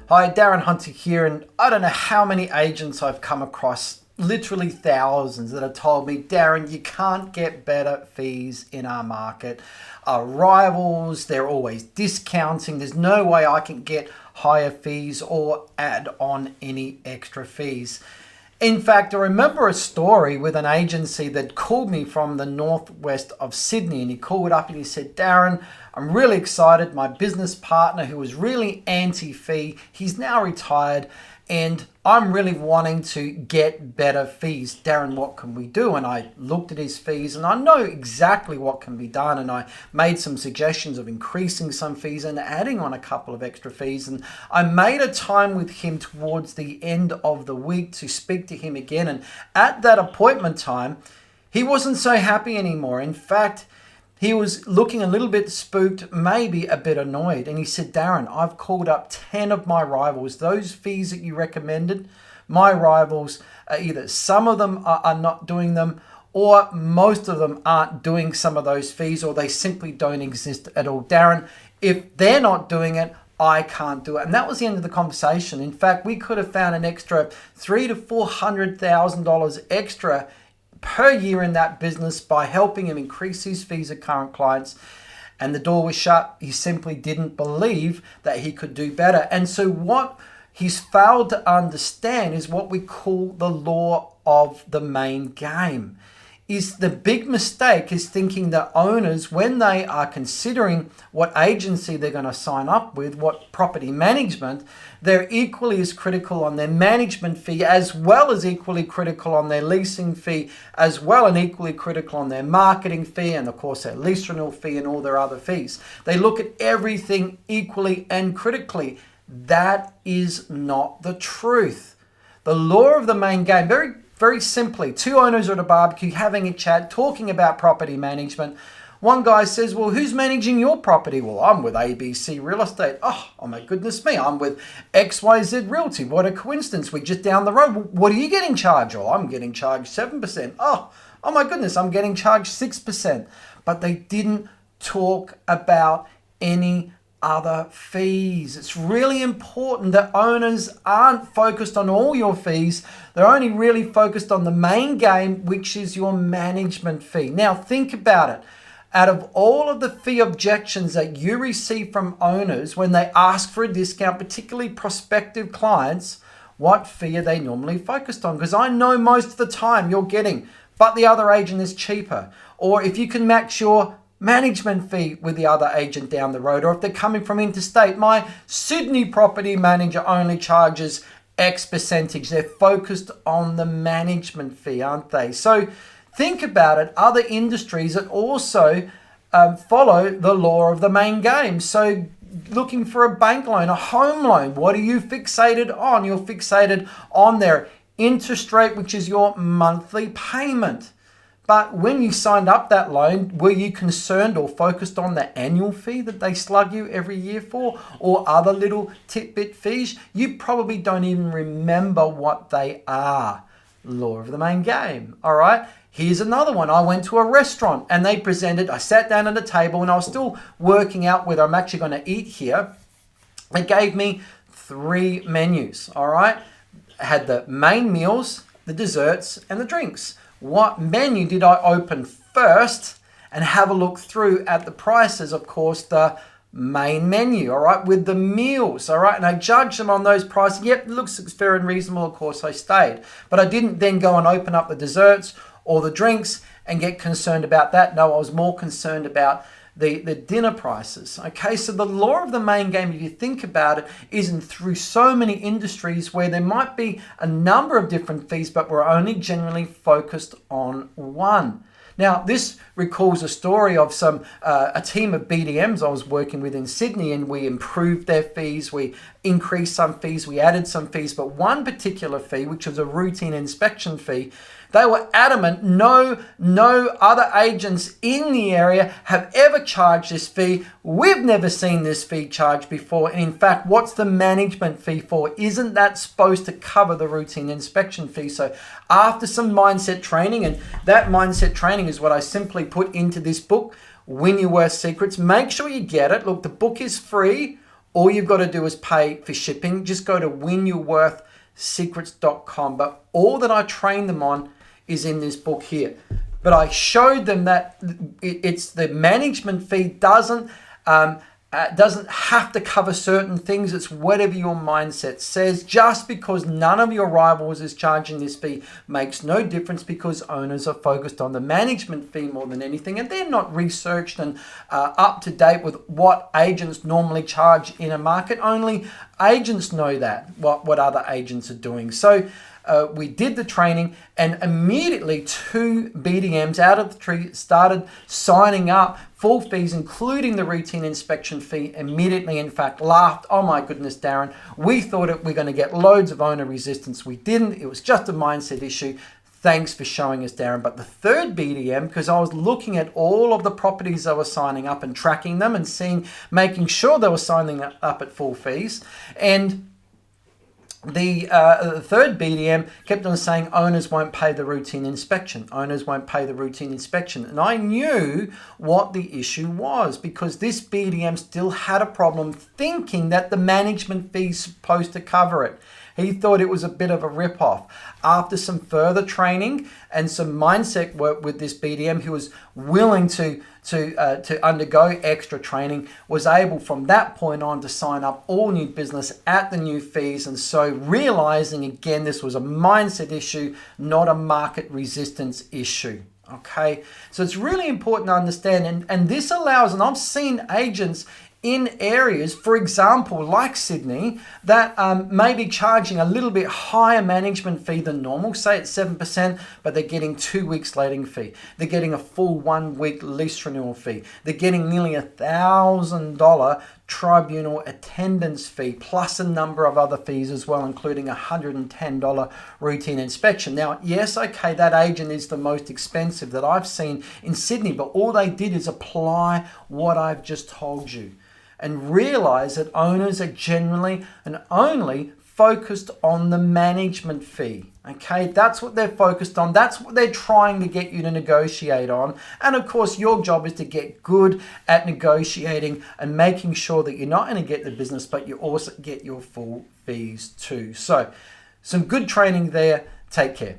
Hi, Darren Hunter here, and I don't know how many agents I've come across, literally thousands, that have told me, Darren, you can't get better fees in our market. Our rivals, they're always discounting. There's no way I can get higher fees or add on any extra fees. In fact, I remember a story with an agency that called me from the northwest of Sydney, and he called up and he said, Darren, I'm really excited. My business partner, who was really anti-fee, he's now retired, and I'm really wanting to get better fees. Darren, what can we do? And I looked at his fees and I know exactly what can be done. And I made some suggestions of increasing some fees and adding on a couple of extra fees. And I made a time with him towards the end of the week to speak to him again. And at that appointment time, he wasn't so happy anymore. In fact, he was looking a little bit spooked, maybe a bit annoyed. And he said, Darren, I've called up 10 of my rivals. Those fees that you recommended, my rivals, either some of them are not doing them, or most of them aren't doing some of those fees, or they simply don't exist at all. Darren, if they're not doing it, I can't do it. And that was the end of the conversation. In fact, we could have found an extra $300,000 to $400,000 extra per year in that business by helping him increase his fees of current clients, and the door was shut. He simply didn't believe that he could do better. And so what he's failed to understand is what we call the law of the main game. Is the big mistake is thinking that owners, when they are considering what agency they're going to sign up with, what property management, they're equally as critical on their management fee, as well as equally critical on their leasing fee, as well, and equally critical on their marketing fee, and of course their lease renewal fee and all their other fees. They look at everything equally and critically. That is not the truth. The law of the main game, very simply, two owners are at a barbecue having a chat, talking about property management. One guy says, well, who's managing your property? Well, I'm with ABC Real Estate. Oh my goodness me, I'm with XYZ Realty. What a coincidence, we're just down the road. What are you getting charged? Well, I'm getting charged 7%. Oh my goodness, I'm getting charged 6%. But they didn't talk about any other fees. It's really important that owners aren't focused on all your fees. They're only really focused on the main game, which is your management fee. Now think about it. Out of all of the fee objections that you receive from owners when they ask for a discount, particularly prospective clients, what fee are they normally focused on? Because I know most of the time you're getting, but the other agent is cheaper. Or if you can match your management fee with the other agent down the road, or if they're coming from interstate, my Sydney property manager only charges X percentage. They're focused on the management fee, aren't they? So think about it. Other industries that also follow the law of the main game. So looking for a bank loan, a home loan, what are you fixated on? You're fixated on their interest rate, which is your monthly payment. But when you signed up that loan, were you concerned or focused on the annual fee that they slug you every year for, or other little tidbit fees? You probably don't even remember what they are. Law of the main game. All right. Here's another one. I went to a restaurant and they presented, I sat down at a table and I was still working out whether I'm actually going to eat here. They gave me 3 menus. All right. I had the main meals, the desserts, and the drinks. What menu did I open first and have a look through at the prices? Of course, the main menu, all right, with the meals, all right, and I judged them on those prices. Yep, it looks fair and reasonable. Of course, I stayed, but I didn't then go and open up the desserts or the drinks and get concerned about that. No, I was more concerned about the dinner prices. Okay, so the law of the main game, if you think about it, isn't through so many industries where there might be a number of different fees, but we're only generally focused on one. Now, this recalls a story of a team of BDMs I was working with in Sydney, and we improved their fees, we increased some fees, we added some fees, but one particular fee, which was a routine inspection fee, they were adamant no other agents in the area have ever charged this fee. We've never seen this fee charged before. And in fact, what's the management fee for? Isn't that supposed to cover the routine inspection fee? So after some mindset training, and that mindset training is what I simply put into this book, Win Your Worst Secrets. Make sure you get it. Look, the book is free. All you've got to do is pay for shipping. Just go to winyourworthsecrets.com. But all that I train them on is in this book here. But I showed them that it's the management fee doesn't have to cover certain things. It's whatever your mindset says. Just because none of your rivals is charging this fee makes no difference, because owners are focused on the management fee more than anything, and they're not researched and up to date with what agents normally charge in a market. Only agents know that, what other agents are doing. So we did the training, and immediately 2 BDMs out of the tree started signing up full fees, including the routine inspection fee, immediately. In fact, laughed, "Oh my goodness, Darren, we thought we're going to get loads of owner resistance. We didn't. It was just a mindset issue. Thanks for showing us, Darren." But the third BDM, because I was looking at all of the properties they were signing up and tracking them and making sure they were signing up at full fees, and the third BDM kept on saying owners won't pay the routine inspection. Owners won't pay the routine inspection. And I knew what the issue was, because this BDM still had a problem thinking that the management fee's supposed to cover it. He thought it was a bit of a rip-off. After some further training and some mindset work with this BDM, who was willing to undergo extra training, was able from that point on to sign up all new business at the new fees. And so realizing again, this was a mindset issue, not a market resistance issue. Okay, so it's really important to understand, and this allows, and I've seen agents in areas, for example, like Sydney, that may be charging a little bit higher management fee than normal, say it's 7%, but they're getting 2 weeks letting fee. They're getting a full 1 week lease renewal fee. They're getting nearly $1,000 tribunal attendance fee, plus a number of other fees as well, including a $110 routine inspection. Now, yes, okay, that agent is the most expensive that I've seen in Sydney, but all they did is apply what I've just told you, and realize that owners are generally and only focused on the management fee. Okay, that's what they're focused on. That's what they're trying to get you to negotiate on. And of course, your job is to get good at negotiating and making sure that you're not going to get the business, but you also get your full fees too. So, some good training there. Take care.